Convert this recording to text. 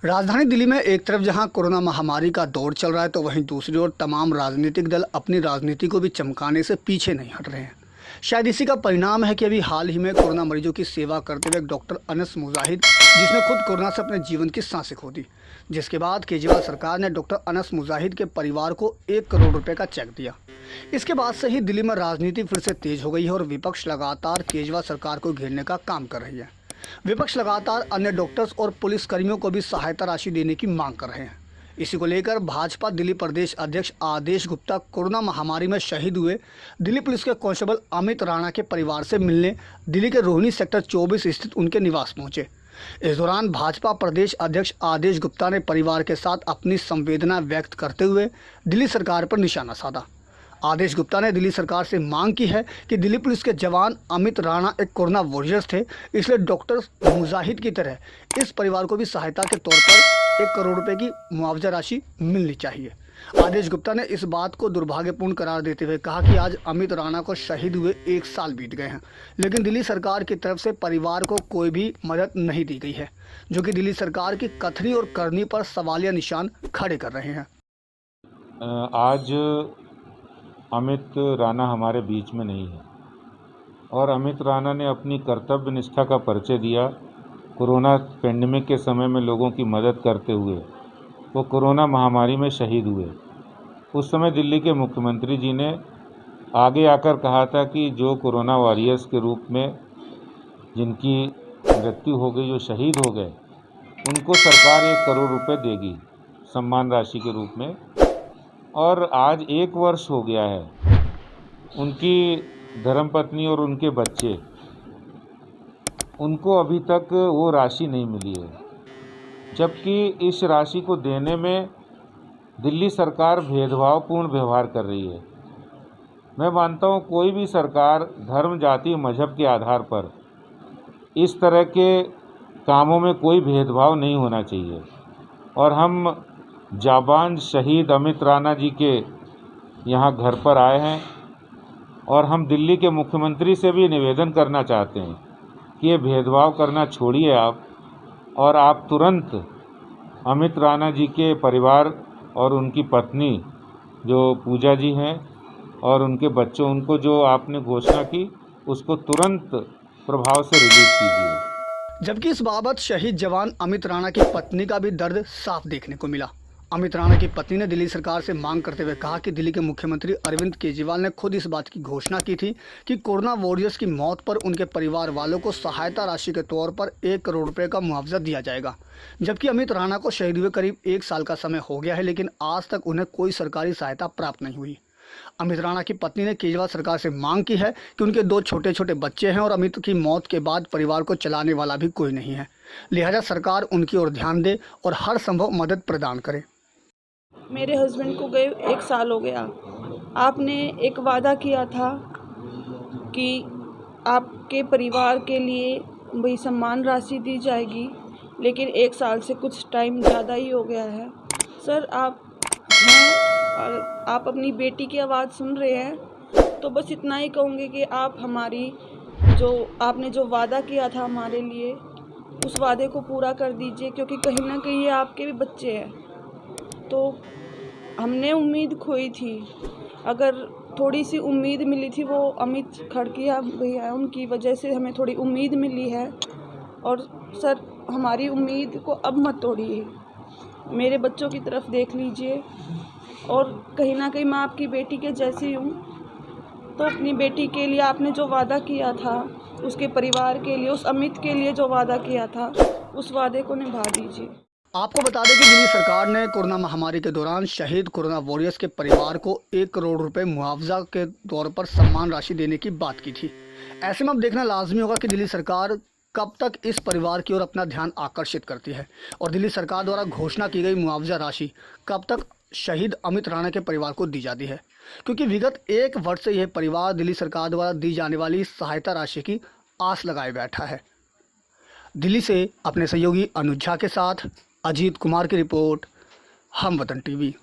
राजधानी दिल्ली में एक तरफ जहां कोरोना महामारी का दौर चल रहा है तो वहीं दूसरी ओर तमाम राजनीतिक दल अपनी राजनीति को भी चमकाने से पीछे नहीं हट रहे हैं। शायद इसी का परिणाम है कि अभी हाल ही में कोरोना मरीजों की सेवा करते हुए डॉक्टर अनस मुजाहिद, जिसने खुद कोरोना से अपने जीवन की सांसें खो दी, जिसके बाद केजरीवाल सरकार ने डॉक्टर अनस मुजाहिद के परिवार को 1 करोड़ रुपए का चेक दिया। इसके बाद से ही दिल्ली में राजनीति फिर से तेज हो गई है और विपक्ष लगातार केजरीवाल सरकार को घेरने का काम कर रही है। विपक्ष लगातार अन्य डॉक्टर्स और पुलिस कर्मियों को भी सहायता राशि देने की मांग कर रहे हैं। इसी को लेकर भाजपा दिल्ली प्रदेश अध्यक्ष आदेश गुप्ता कोरोना महामारी में शहीद हुए दिल्ली पुलिस के कांस्टेबल अमित राणा के परिवार से मिलने दिल्ली के रोहिणी सेक्टर 24 स्थित उनके निवास पहुंचे। इस दौरान भाजपा प्रदेश अध्यक्ष आदेश गुप्ता ने परिवार के साथ अपनी संवेदना व्यक्त करते हुए दिल्ली सरकार पर निशाना साधा। आदेश गुप्ता ने दिल्ली सरकार से मांग की है कि दिल्ली पुलिस के जवान अमित राणा एक कोरोना वॉरियर्स थे, इसलिए डॉक्टर मुजाहिद की तरह इस परिवार को भी सहायता के तौर पर 1 करोड़ रुपए की मुआवजा राशि मिलनी चाहिए। आदेश गुप्ता ने इस बात को दुर्भाग्यपूर्ण करार देते हुए कहा कि आज अमित राणा को शहीद हुए 1 साल बीत गए हैं, लेकिन दिल्ली सरकार की तरफ से परिवार को कोई भी मदद नहीं दी गई है, जो कि दिल्ली सरकार की कथनी और करनी पर सवालिया निशान खड़े कर रहे हैं। आज अमित राणा हमारे बीच में नहीं है और अमित राणा ने अपनी कर्तव्य निष्ठा का परिचय दिया। कोरोना पेंडेमिक के समय में लोगों की मदद करते हुए वो कोरोना महामारी में शहीद हुए। उस समय दिल्ली के मुख्यमंत्री जी ने आगे आकर कहा था कि जो कोरोना वॉरियर्स के रूप में जिनकी मृत्यु हो गई, जो शहीद हो गए, उनको सरकार 1 करोड़ रुपए देगी सम्मान राशि के रूप में। और आज 1 वर्ष हो गया है, उनकी धर्मपत्नी और उनके बच्चे, उनको अभी तक वो राशि नहीं मिली है, जबकि इस राशि को देने में दिल्ली सरकार भेदभावपूर्ण व्यवहार कर रही है। मैं मानता हूँ कोई भी सरकार धर्म, जाति, मजहब के आधार पर इस तरह के कामों में कोई भेदभाव नहीं होना चाहिए। और हम जाबांज शहीद अमित राणा जी के यहाँ घर पर आए हैं और हम दिल्ली के मुख्यमंत्री से भी निवेदन करना चाहते हैं कि ये भेदभाव करना छोड़िए आप, और आप तुरंत अमित राणा जी के परिवार और उनकी पत्नी जो पूजा जी हैं और उनके बच्चों, उनको जो आपने घोषणा की उसको तुरंत प्रभाव से रिलीज कीजिए। जबकि इस बाबत शहीद जवान अमित राणा की पत्नी का भी दर्द साफ देखने को मिला। अमित राणा की पत्नी ने दिल्ली सरकार से मांग करते हुए कहा कि दिल्ली के मुख्यमंत्री अरविंद केजरीवाल ने खुद इस बात की घोषणा की थी कि कोरोना वॉरियर्स की मौत पर उनके परिवार वालों को सहायता राशि के तौर पर 1 करोड़ रुपए का मुआवजा दिया जाएगा। जबकि अमित राणा को शहीद हुए करीब 1 साल का समय हो गया है, लेकिन आज तक उन्हें कोई सरकारी सहायता प्राप्त नहीं हुई। अमित राणा की पत्नी ने केजरीवाल सरकार से मांग की है कि उनके 2 छोटे छोटे बच्चे हैं और अमित की मौत के बाद परिवार को चलाने वाला भी कोई नहीं है, लिहाजा सरकार उनकी ओर ध्यान दे और हर संभव मदद प्रदान करे। मेरे हस्बैंड को गए 1 साल हो गया। आपने एक वादा किया था कि आपके परिवार के लिए भाई सम्मान राशि दी जाएगी, लेकिन 1 साल से कुछ टाइम ज़्यादा ही हो गया है। सर, आप हैं और आप अपनी बेटी की आवाज़ सुन रहे हैं, तो बस इतना ही कहूँगी कि आप हमारी आपने जो वादा किया था हमारे लिए, उस वादे को पूरा कर दीजिए, क्योंकि कहीं ना कहीं ये आपके भी बच्चे हैं। तो हमने उम्मीद खोई थी, अगर थोड़ी सी उम्मीद मिली थी वो अमित खड़किया भैया उनकी वजह से हमें थोड़ी उम्मीद मिली है। और सर, हमारी उम्मीद को अब मत तोड़िए, मेरे बच्चों की तरफ देख लीजिए। और कहीं ना कहीं मैं आपकी बेटी के जैसी हूँ, तो अपनी बेटी के लिए आपने जो वादा किया था, उसके परिवार के लिए, उस अमित के लिए जो वादा किया था, उस वादे को निभा दीजिए। आपको बता दें कि दिल्ली सरकार ने कोरोना महामारी के दौरान शहीद कोरोना वॉरियर्स के परिवार को 1 करोड़ रुपए मुआवजा के तौर पर सम्मान राशि देने की बात की थी। ऐसे में अब देखना लाजमी होगा कि दिल्ली सरकार कब तक इस परिवार की ओर अपना ध्यान आकर्षित करती है और दिल्ली सरकार द्वारा घोषणा की गई मुआवजा राशि कब तक शहीद अमित राणा के परिवार को दी जाती है, क्योंकि विगत 1 वर्ष से यह परिवार दिल्ली सरकार द्वारा दी जाने वाली सहायता राशि की आस लगाए बैठा है। दिल्ली से अपने सहयोगी अनुज झा के साथ अजीत कुमार की रिपोर्ट, हम वतन टीवी।